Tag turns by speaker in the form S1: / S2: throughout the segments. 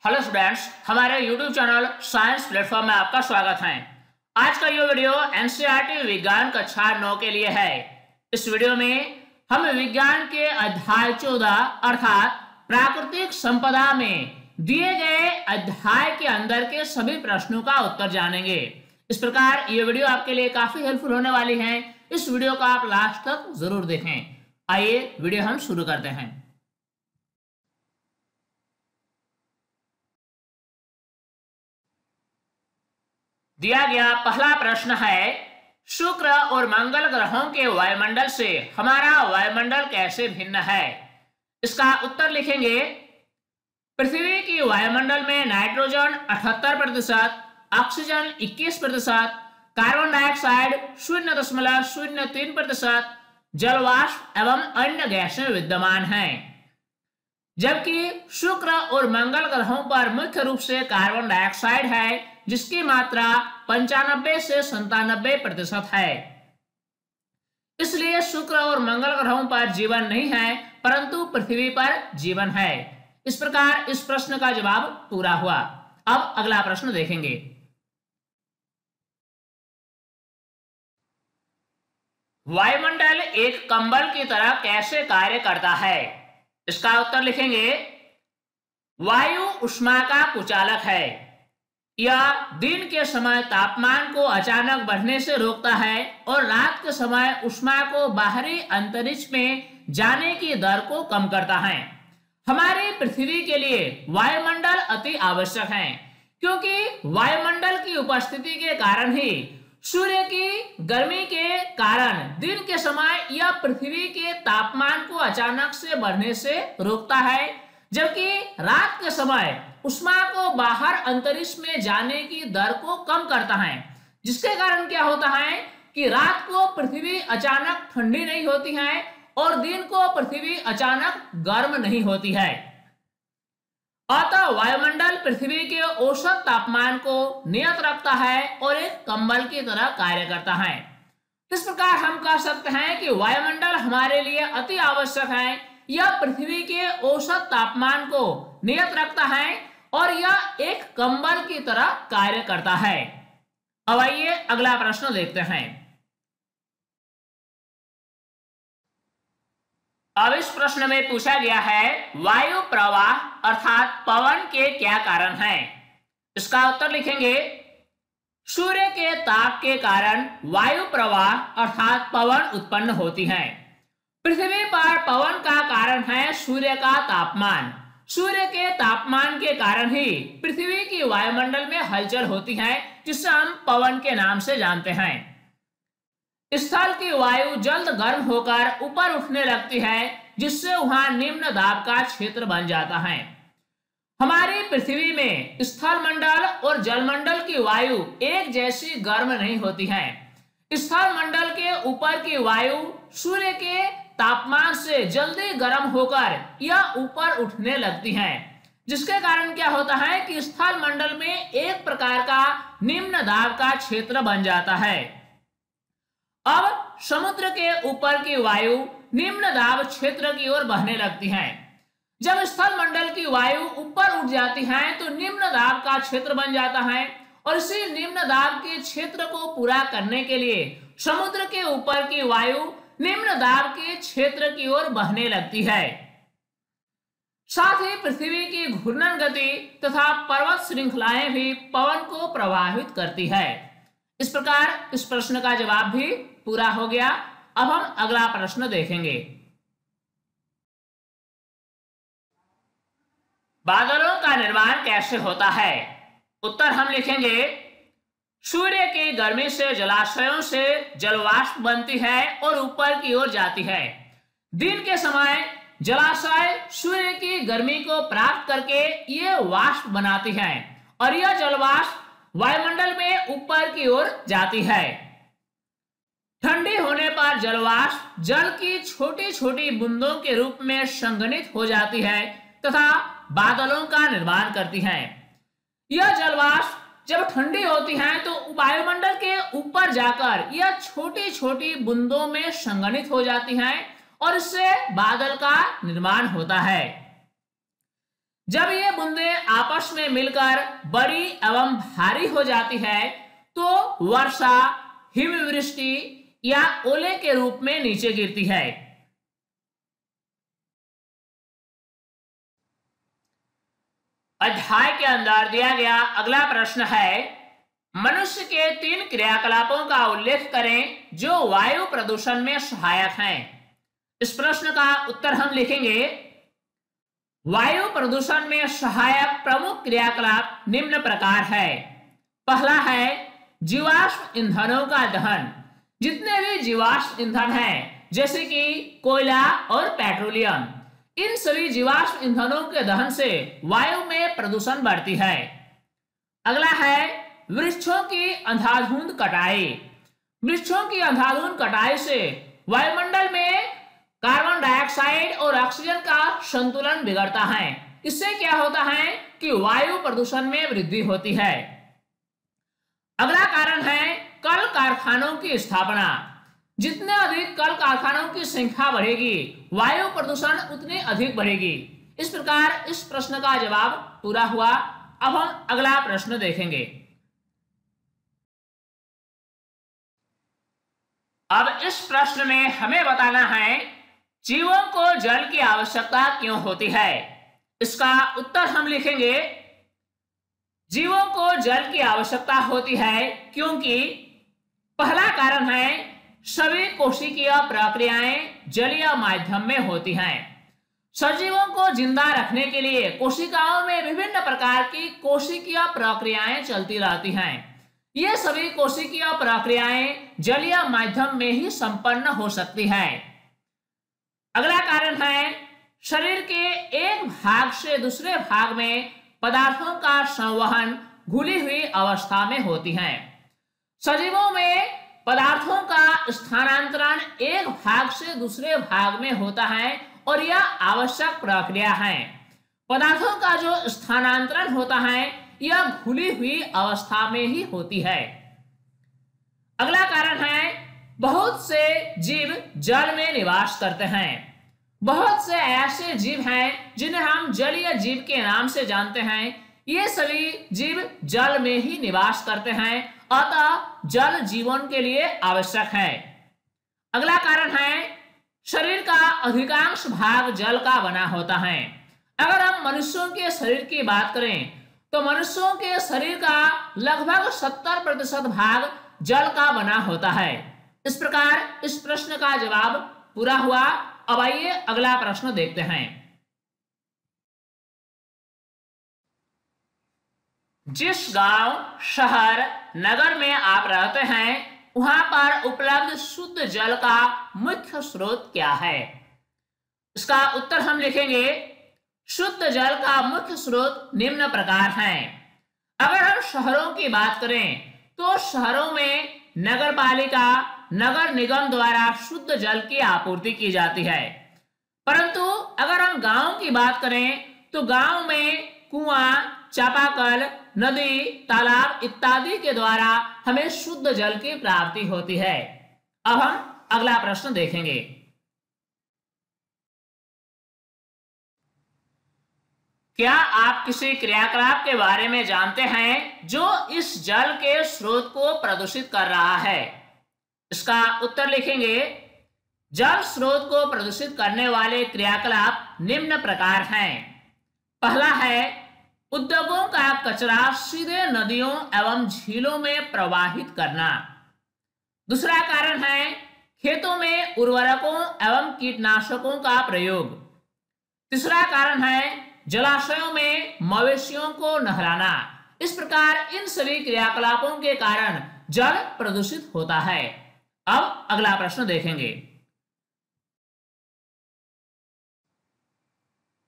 S1: Hello students, हमारे YouTube channel science platform में आपका स्वागत है। आज का ये वीडियो एनसीईआरटी विज्ञान कक्षा 9 के लिए है। इस वीडियो में हम विज्ञान के अध्याय 14 अर्थात प्राकृतिक संपदा में दिए गए अध्याय के अंदर के सभी प्रश्नों का उत्तर जानेंगे। इस प्रकार ये वीडियो आपके लिए काफी हेल्पफुल होने वाली है। इस वीडियो को आप लास्ट तक जरूर देखें। आइए वीडियो हम शुरू करते हैं। दिया गया पहला प्रश्न है, शुक्र और मंगल ग्रहों के वायुमंडल से हमारा वायुमंडल कैसे भिन्न है? इसका उत्तर लिखेंगे। पृथ्वी की वायुमंडल में नाइट्रोजन 78%, ऑक्सीजन 21%, कार्बन डाइऑक्साइड 0.03%, जलवाष्प एवं अन्य गैसें विद्यमान हैं। जबकि शुक्र और मंगल ग्रहों पर मुख्य रूप से कार्बन डाइऑक्साइड है, जिसकी मात्रा 95 से 97% है। इसलिए शुक्र और मंगल ग्रहों पर जीवन नहीं है, परंतु पृथ्वी पर जीवन है। इस प्रकार इस प्रश्न का जवाब पूरा हुआ। अब अगला प्रश्न देखेंगे। वायुमंडल एक कंबल की तरह कैसे कार्य करता है? इसका उत्तर लिखेंगे। वायु उष्मा का कुचालक है। यह दिन के समय तापमान को अचानक बढ़ने से रोकता है और रात के समय उष्मा को बाहरी अंतरिक्ष में जाने की दर को कम करता है। हमारी पृथ्वी के लिए वायुमंडल अति आवश्यक है, क्योंकि वायुमंडल की उपस्थिति के कारण ही सूर्य की गर्मी के कारण दिन के समय यह पृथ्वी के तापमान को अचानक से बढ़ने से रोकता है, जबकि रात के समय उष्मा को बाहर अंतरिक्ष में जाने की दर को कम करता है, जिसके कारण क्या होता है कि रात को पृथ्वी अचानक ठंडी नहीं होती है और दिन को पृथ्वी अचानक गर्म नहीं होती है। अतः वायुमंडल पृथ्वी के औसत तापमान को नियत रखता है और एक कंबल की तरह कार्य करता है। इस प्रकार हम कह सकते हैं कि वायुमंडल हमारे लिए अति आवश्यक है। यह पृथ्वी के औसत तापमान को नियत रखता है और यह एक कंबल की तरह कार्य करता है। अब आइए अगला प्रश्न देखते हैं। अब इस प्रश्न में पूछा गया है, वायु प्रवाह अर्थात पवन के क्या कारण हैं? इसका उत्तर लिखेंगे। सूर्य के ताप के कारण वायु प्रवाह अर्थात पवन उत्पन्न होती है। पृथ्वी पर पवन का कारण है सूर्य का तापमान। सूर्य के तापमान के कारण ही पृथ्वी की वायुमंडल में हलचल होती है, जिसे हम पवन के नाम से जानते हैं। स्थल की वायु जल्द गर्म होकर ऊपर उठने लगती है, जिससे वहां निम्न दाब का क्षेत्र बन जाता है। हमारी पृथ्वी में स्थल मंडल और जलमंडल की वायु एक जैसी गर्म नहीं होती है। स्थल मंडल के ऊपर की वायु सूर्य के तापमान से जल्दी गर्म होकर यह ऊपर उठने लगती है, जिसके कारण क्या होता है कि स्थल मंडल में एक प्रकार का निम्न दाब का क्षेत्र बन जाता है। अब समुद्र के ऊपर की वायु निम्न दाब क्षेत्र की ओर बहने लगती है। जब स्थल मंडल की वायु ऊपर उठ जाती है तो निम्न दाब का क्षेत्र बन जाता है, और इसी निम्न दाब के क्षेत्र को पूरा करने के लिए समुद्र के ऊपर की वायु निम्न दाब के क्षेत्र की ओर बहने लगती है। साथ ही पृथ्वी की घूर्णन गति तथा पर्वत श्रृंखलाएं भी पवन को प्रभावित करती है। इस प्रकार इस प्रश्न का जवाब भी पूरा हो गया। अब हम अगला प्रश्न देखेंगे। बादलों का निर्माण कैसे होता है? उत्तर हम लिखेंगे। सूर्य की गर्मी से जलाशयों से जलवाष्प बनती है और ऊपर की ओर जाती है। दिन के समय जलाशय सूर्य की गर्मी को प्राप्त करके ये वाष्प बनाती है और यह जलवाष्प वायुमंडल में ऊपर की ओर जाती है। ठंडी होने पर जलवाष्प जल की छोटी छोटी बूंदों के रूप में संघनित हो जाती है तथा बादलों का निर्माण करती है। यह जलवाष्प जब ठंडी होती है तो वायुमंडल के ऊपर जाकर यह छोटी छोटी बूंदों में संघनित हो जाती हैं और इससे बादल का निर्माण होता है। जब ये बूंदें आपस में मिलकर बड़ी एवं भारी हो जाती है तो वर्षा, हिमवृष्टि या ओले के रूप में नीचे गिरती है। अध्याय के अंदर दिया गया अगला प्रश्न है, मनुष्य के 3 क्रियाकलापों का उल्लेख करें जो वायु प्रदूषण में सहायक हैं। इस प्रश्न का उत्तर हम लिखेंगे, वायु प्रदूषण में सहायक प्रमुख क्रियाकलाप निम्न प्रकार है। पहला है जीवाश्म ईंधनों का दहन। जितने भी जीवाश्म ईंधन हैं जैसे कि कोयला और पेट्रोलियम, इन सभी जीवाश्म ईंधनों के दहन से वायु में प्रदूषण बढ़ती है। अगला है वृक्षों की अंधाधुंध कटाई। वृक्षों की अंधाधुंध कटाई से वायुमंडल में कार्बन डाइऑक्साइड और ऑक्सीजन का संतुलन बिगड़ता है। इससे क्या होता है कि वायु प्रदूषण में वृद्धि होती है। अगला कारण है कल कारखानों की स्थापना। जितने अधिक कल कारखानों की संख्या बढ़ेगी वायु प्रदूषण उतनी अधिक बढ़ेगी। इस प्रकार इस प्रश्न का जवाब पूरा हुआ। अब हम अगला प्रश्न देखेंगे। अब इस प्रश्न में हमें बताना है जीवों को जल की आवश्यकता क्यों होती है। इसका उत्तर हम लिखेंगे, जीवों को जल की आवश्यकता होती है क्योंकि पहला कारण है सभी कोशिकीय प्रक्रियाएं जलीय माध्यम में होती हैं। सजीवों को जिंदा रखने के लिए कोशिकाओं में विभिन्न प्रकार की कोशिकीय प्रक्रियाएं चलती रहती हैं। ये सभी कोशिकीय प्रक्रियाएं जलीय माध्यम में ही संपन्न हो सकती है। अगला कारण है शरीर के एक भाग से दूसरे भाग में पदार्थों का संवहन घुली हुई अवस्था में होती है। सजीवों में पदार्थों का स्थानांतरण एक भाग से दूसरे भाग में होता है और यह आवश्यक प्रक्रिया है। पदार्थों का जो स्थानांतरण होता है यह घुली हुई अवस्था में ही होती है। अगला कारण है बहुत से जीव जल में निवास करते हैं। बहुत से ऐसे जीव हैं जिन्हें हम जलीय जीव के नाम से जानते हैं। ये सभी जीव जल में ही निवास करते हैं, अतः जल जीवन के लिए आवश्यक है। अगला कारण है शरीर का अधिकांश भाग जल का बना होता है। अगर हम मनुष्यों के शरीर की बात करें तो मनुष्यों के शरीर का लगभग 70% भाग जल का बना होता है। इस प्रकार इस प्रश्न का जवाब पूरा हुआ। अब आइए अगला प्रश्न देखते हैं। जिस गांव, शहर, नगर में आप रहते हैं वहां पर उपलब्ध शुद्ध जल का मुख्य स्रोत क्या है। इसका उत्तर हम लिखेंगे, शुद्ध जल का मुख्य स्रोत निम्न प्रकार हैं। अगर हम शहरों की बात करें तो शहरों में नगर पालिका, नगर निगम द्वारा शुद्ध जल की आपूर्ति की जाती है। परंतु अगर हम गांव की बात करें तो गांव में कुआं, चापाकल, नदी, तालाब इत्यादि के द्वारा हमें शुद्ध जल की प्राप्ति होती है। अब हम अगला प्रश्न देखेंगे। क्या आप किसी क्रियाकलाप के बारे में जानते हैं जो इस जल के स्रोत को प्रदूषित कर रहा है। इसका उत्तर लिखेंगे, जल स्रोत को प्रदूषित करने वाले क्रियाकलाप निम्न प्रकार हैं। पहला है उद्योगों का कचरा सीधे नदियों एवं झीलों में प्रवाहित करना। दूसरा कारण है खेतों में उर्वरकों एवं कीटनाशकों का प्रयोग। तीसरा कारण है जलाशयों में मवेशियों को नहलाना। इस प्रकार इन सभी क्रियाकलापों के कारण जल प्रदूषित होता है। अब अगला प्रश्न देखेंगे।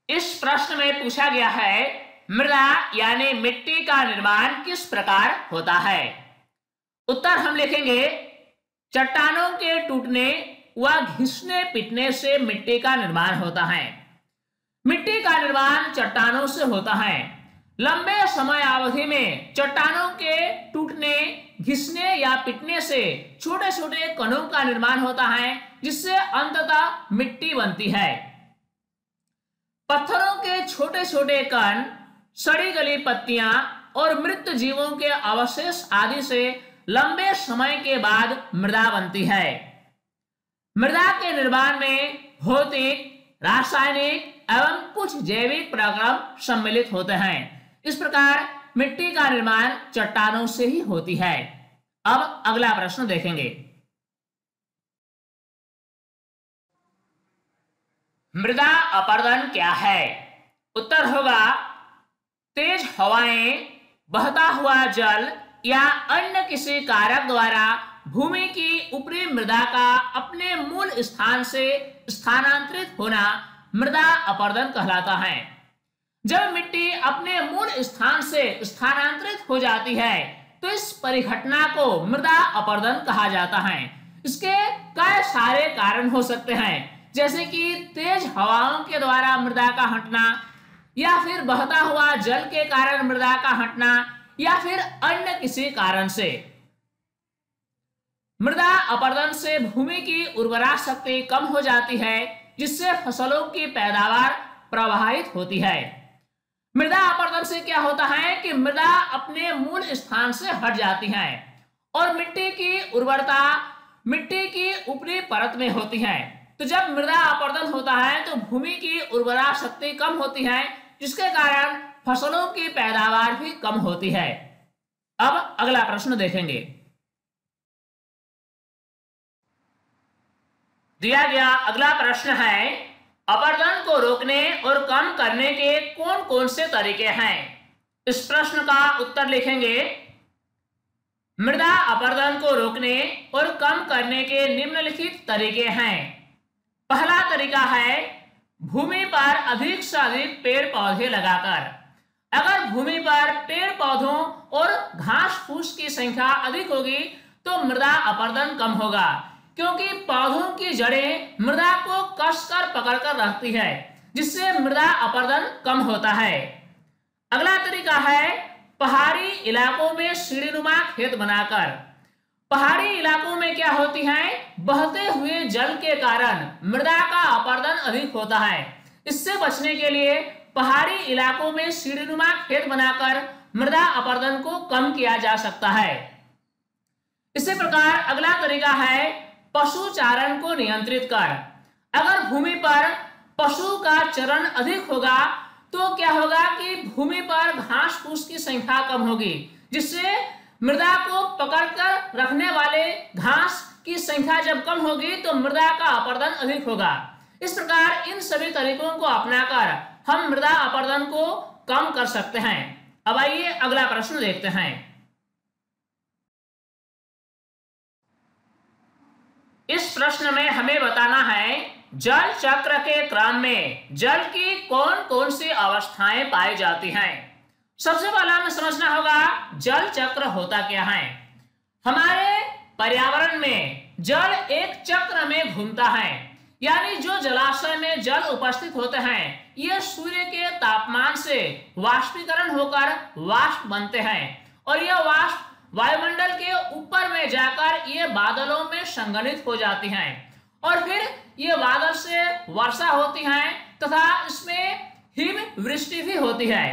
S1: इस प्रश्न में पूछा गया है मृदा यानी मिट्टी का निर्माण किस प्रकार होता है। उत्तर हम लिखेंगे, चट्टानों के टूटने व घिसने पीटने से मिट्टी का निर्माण होता है। मिट्टी का निर्माण चट्टानों से होता है। लंबे समय अवधि में चट्टानों के टूटने, घिसने या पिटने से छोटे छोटे कणों का निर्माण होता है जिससे अंततः मिट्टी बनती है। पत्थरों के छोटे छोटे कण, सड़ी गली पत्तियां और मृत जीवों के अवशेष आदि से लंबे समय के बाद मृदा बनती है। मृदा के निर्माण में भौतिक, रासायनिक एवं कुछ जैविक प्रक्रम सम्मिलित होते हैं। इस प्रकार मिट्टी का निर्माण चट्टानों से ही होती है। अब अगला प्रश्न देखेंगे। मृदा अपरदन क्या है? उत्तर होगा तेज हवाएं, बहता हुआ जल या अन्य किसी कारक द्वारा भूमि की ऊपरी मृदा का अपने मूल स्थान से स्थानांतरित होना मृदा अपरदन कहलाता है। जब मिट्टी अपने मूल स्थान से स्थानांतरित हो जाती है तो इस परिघटना को मृदा अपरदन कहा जाता है। इसके कई सारे कारण हो सकते हैं, जैसे कि तेज हवाओं के द्वारा मृदा का हटना, या फिर बहता हुआ जल के कारण मृदा का हटना, या फिर अन्य किसी कारण से। मृदा अपरदन से भूमि की उर्वरा शक्ति कम हो जाती है, जिससे फसलों की पैदावार प्रभावित होती है। मृदा अपरदन से क्या होता है कि मृदा अपने मूल स्थान से हट जाती है और मिट्टी की उर्वरता मिट्टी की ऊपरी परत में होती है। तो जब मृदा अपरदन होता है तो भूमि की उर्वरा शक्ति कम होती है, जिसके कारण फसलों की पैदावार भी कम होती है। अब अगला प्रश्न देखेंगे। दिया गया अगला प्रश्न है, अपरदन को रोकने और कम करने के कौन कौन से तरीके हैं? इस प्रश्न का उत्तर लिखेंगे। मृदा अपरदन को रोकने और कम करने के निम्नलिखित तरीके हैं। पहला तरीका है भूमि पर अधिक से अधिक पेड़ पौधे लगाकर। अगर भूमि पर पेड़ पौधों और घास फूस की संख्या अधिक होगी तो मृदा अपरदन कम होगा, क्योंकि पौधों की जड़ें मृदा को कसकर पकड़कर रखती है, जिससे मृदा अपरदन कम होता है। अगला तरीका है पहाड़ी इलाकों में सीढ़ीनुमा खेत बनाकर। पहाड़ी इलाकों में क्या होती है, बहते हुए जल के कारण मृदा का अपरदन अधिक होता है। इससे बचने के लिए पहाड़ी इलाकों में सीढ़ीनुमा खेत बनाकर मृदा अपरदन को कम किया जा सकता है। इसी प्रकार अगला तरीका है पशु चारण को नियंत्रित कर। अगर भूमि पर पशु का चरण अधिक होगा तो क्या होगा कि भूमि पर घास फूस की संख्या कम होगी, जिससे मृदा को पकड़कर रखने वाले घास की संख्या जब कम होगी तो मृदा का अपरदन अधिक होगा। इस प्रकार इन सभी तरीकों को अपनाकर हम मृदा अपरदन को कम कर सकते हैं। अब आइए अगला प्रश्न देखते हैं। इस प्रश्न में हमें बताना है जल चक्र के क्रम में जल की कौन कौन सी अवस्थाएं पाई जाती हैं। सबसे पहला हमें समझना होगा जल चक्र होता क्या है। हमारे पर्यावरण में जल एक चक्र में घूमता है, यानी जो जलाशय में जल उपस्थित होते हैं ये सूर्य के तापमान से वाष्पीकरण होकर वाष्प बनते हैं और यह वाष्प वायुमंडल के ऊपर में जाकर ये बादलों में संघनित हो जाती हैं और फिर ये बादल से वर्षा होती है तथा इसमें हिम वृष्टि भी होती है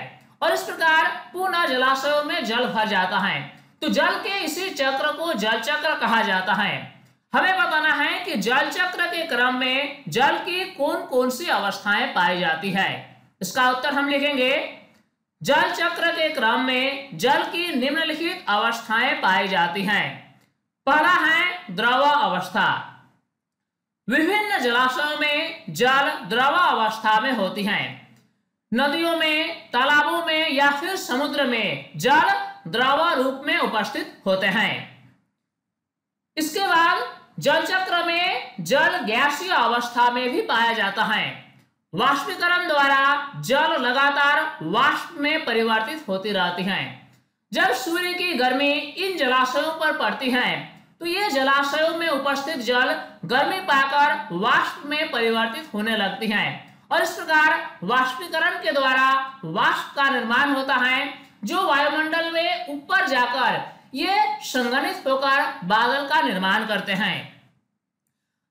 S1: और इस प्रकार पुनः जलाशयों में जल भर जाता है। तो जल के इसी चक्र को जल चक्र कहा जाता है। हमें बताना है कि जल चक्र के क्रम में जल की कौन कौन सी अवस्थाएं पाई जाती है। इसका उत्तर हम लिखेंगे जल चक्र के क्रम में जल की निम्नलिखित अवस्थाएं पाई जाती हैं। पहला है द्रव अवस्था। विभिन्न जलाशयों में जल द्रव अवस्था में होती हैं। नदियों में, तालाबों में या फिर समुद्र में जल द्रव रूप में उपस्थित होते हैं। इसके बाद जल चक्र में जल गैसीय अवस्था में भी पाया जाता है। वाष्पीकरण द्वारा जल लगातार वाष्प में परिवर्तित होती रहती है। जब सूर्य की गर्मी इन जलाशयों पर पड़ती है तो ये जलाशयों में उपस्थित जल गर्मी पाकर वाष्प में परिवर्तित होने लगती है और इस प्रकार वाष्पीकरण के द्वारा वाष्प का निर्माण होता है जो वायुमंडल में ऊपर जाकर ये संघनित होकर बादल का निर्माण करते हैं।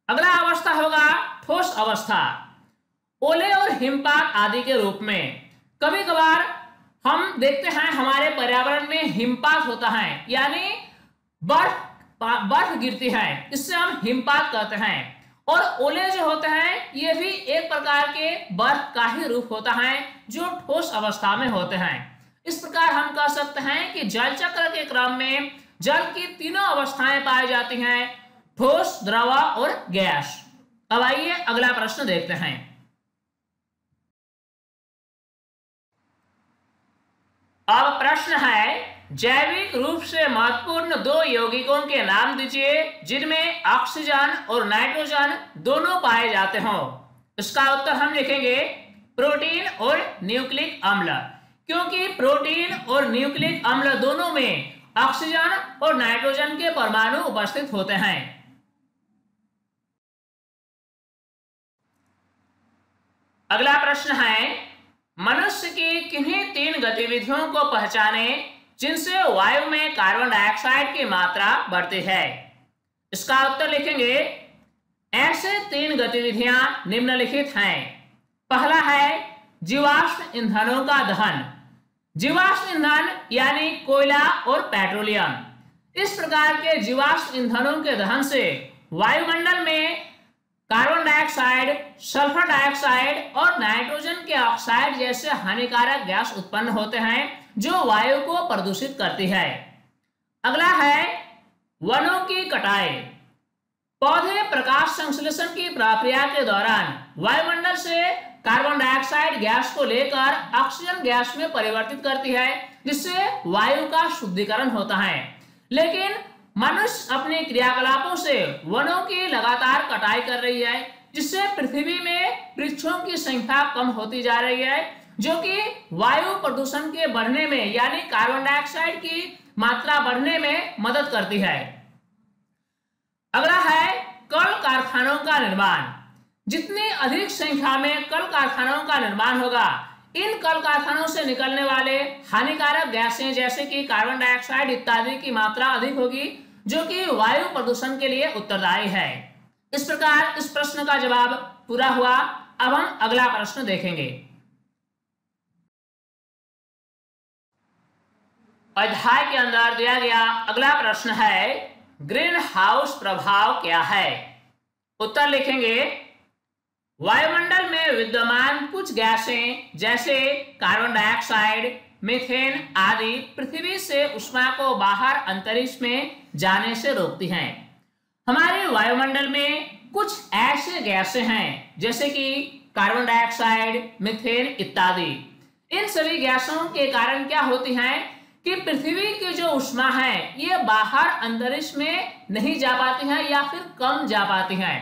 S1: अगला अवस्था होगा ठोस अवस्था। ओले और हिमपात आदि के रूप में। कभी कभार हम देखते हैं हमारे पर्यावरण में हिमपात होता है, यानी बर्फ गिरती है, इससे हम हिमपात कहते हैं। और ओले जो होते हैं ये भी एक प्रकार के बर्फ का ही रूप होता है जो ठोस अवस्था में होते हैं। इस प्रकार हम कह सकते हैं कि जल चक्र के क्रम में जल की तीनों अवस्थाएं पाई जाती हैं, ठोस, द्रव और गैस। अब आइए अगला प्रश्न देखते हैं। अब प्रश्न है, जैविक रूप से महत्वपूर्ण दो यौगिकों के नाम दीजिए जिनमें ऑक्सीजन और नाइट्रोजन दोनों पाए जाते हों। इसका उत्तर हम लिखेंगे प्रोटीन और न्यूक्लिक अम्ल, क्योंकि प्रोटीन और न्यूक्लिक अम्ल दोनों में ऑक्सीजन और नाइट्रोजन के परमाणु उपस्थित होते हैं। अगला प्रश्न है, मनुष्य की किन्हीं 3 गतिविधियों को पहचाने जिनसे वायु में कार्बन डाइऑक्साइड की मात्रा बढ़ती है। इसका उत्तर लिखेंगे, ऐसे 3 गतिविधियां निम्नलिखित हैं। पहला है जीवाश्म ईंधनों का दहन। जीवाश्म ईंधन यानी कोयला और पेट्रोलियम। इस प्रकार के जीवाश्म ईंधनों के दहन से वायुमंडल में कार्बन डाइऑक्साइड, सल्फर डाइऑक्साइड और नाइट्रोजन के ऑक्साइड जैसे हानिकारक गैस उत्पन्न होते हैं जो वायु को प्रदूषित करती है। अगला है वनों की कटाई। पौधे प्रकाश संश्लेषण की प्रक्रिया के दौरान वायुमंडल से कार्बन डाइऑक्साइड गैस को लेकर ऑक्सीजन गैस में परिवर्तित करती है, जिससे वायु का शुद्धिकरण होता है। लेकिन मनुष्य अपने क्रियाकलापों से वनों की लगातार कटाई कर रही है, जिससे पृथ्वी में वृक्षों की संख्या कम होती जा रही है, जो कि वायु प्रदूषण के बढ़ने में यानी कार्बन डाइऑक्साइड की मात्रा बढ़ने में मदद करती है। अगला है कल कारखानों का निर्माण। जितनी अधिक संख्या में कल कारखानों का निर्माण होगा, इन कल कारखानों से निकलने वाले हानिकारक गैसें जैसे कि कार्बन डाइऑक्साइड इत्यादि की मात्रा अधिक होगी, जो कि वायु प्रदूषण के लिए उत्तरदायी है। इस प्रकार इस प्रश्न का जवाब पूरा हुआ। अब हम अगला प्रश्न देखेंगे। अध्याय के अंदर दिया गया अगला प्रश्न है, ग्रीन हाउस प्रभाव क्या है? उत्तर लिखेंगे, वायुमंडल में विद्यमान कुछ गैसें जैसे कार्बन डाइऑक्साइड, मीथेन आदि पृथ्वी से ऊष्मा को बाहर अंतरिक्ष में जाने से रोकती हैं। हमारे वायुमंडल में कुछ ऐसे गैसें हैं जैसे कि कार्बन डाइऑक्साइड, मीथेन इत्यादि। इन सभी गैसों के कारण क्या होती हैं कि पृथ्वी की जो ऊष्मा है ये बाहर अंतरिक्ष में नहीं जा पाती है या फिर कम जा पाती है।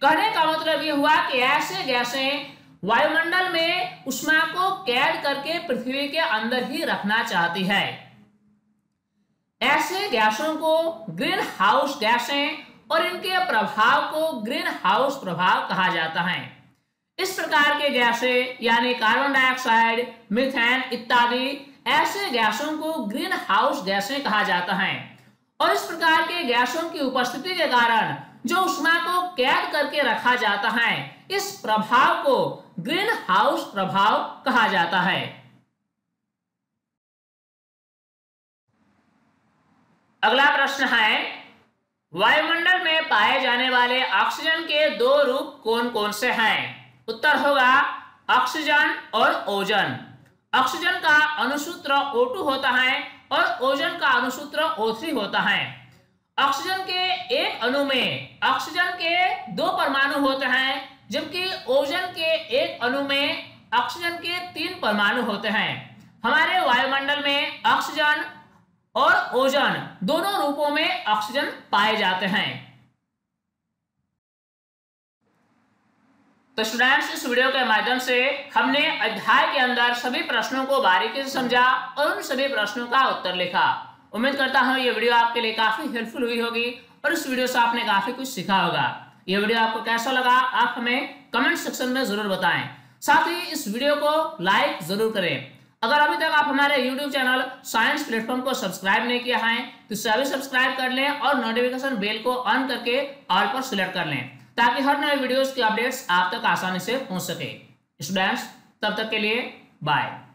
S1: कहने का मतलब ये हुआ कि ऐसे गैसें वायुमंडल में ऊष्मा को कैद करके पृथ्वी के अंदर ही रखना चाहती है। ऐसे गैसों को ग्रीन हाउस गैसें और इनके प्रभाव को ग्रीन हाउस प्रभाव कहा जाता है। इस प्रकार के गैसें यानी कार्बन डाइऑक्साइड, मीथेन इत्यादि ऐसे गैसों को ग्रीन हाउस गैसें कहा जाता है। और इस प्रकार के गैसों की उपस्थिति के कारण जो ऊष्मा को कैद करके रखा जाता है, इस प्रभाव को ग्रीन हाउस प्रभाव कहा जाता है। अगला प्रश्न है, वायुमंडल में पाए जाने वाले ऑक्सीजन के 2 रूप कौन कौन से हैं? उत्तर होगा ऑक्सीजन और ओजन। ऑक्सीजन का अणुसूत्र O2 होता है और ओजन का अणुसूत्र O3 होता है। ऑक्सीजन के एक अणु में ऑक्सीजन के 2 परमाणु होते हैं, जबकि ओजन के एक अणु में ऑक्सीजन के 3 परमाणु होते हैं। हमारे वायुमंडल में ऑक्सीजन और ओजन दोनों रूपों में ऑक्सीजन पाए जाते हैं। तो स्टूडेंट्स, इस वीडियो के माध्यम से हमने अध्याय के अंदर सभी प्रश्नों को बारीकी से समझा और उन सभी प्रश्नों का उत्तर लिखा। उम्मीद करता हूं ये वीडियो आपके लिए काफी हेल्पफुल हुई होगी और इस वीडियो से आपने काफी कुछ सीखा होगा। ये वीडियो आपको कैसा लगा आप हमें कमेंट सेक्शन में जरूर बताएं। साथ ही इस वीडियो को लाइक जरूर करें। अगर अभी तक आप हमारे YouTube चैनल साइंस प्लेटफॉर्म को सब्सक्राइब नहीं किया है तो इसे अभी सब्सक्राइब कर लें और नोटिफिकेशन बेल को ऑन करके ऑल पर सिलेक्ट कर लें, ताकि हर नए वीडियोस की अपडेट्स आप तक आसानी से पहुंच सके। स्टूडेंट्स तब तक के लिए बाय।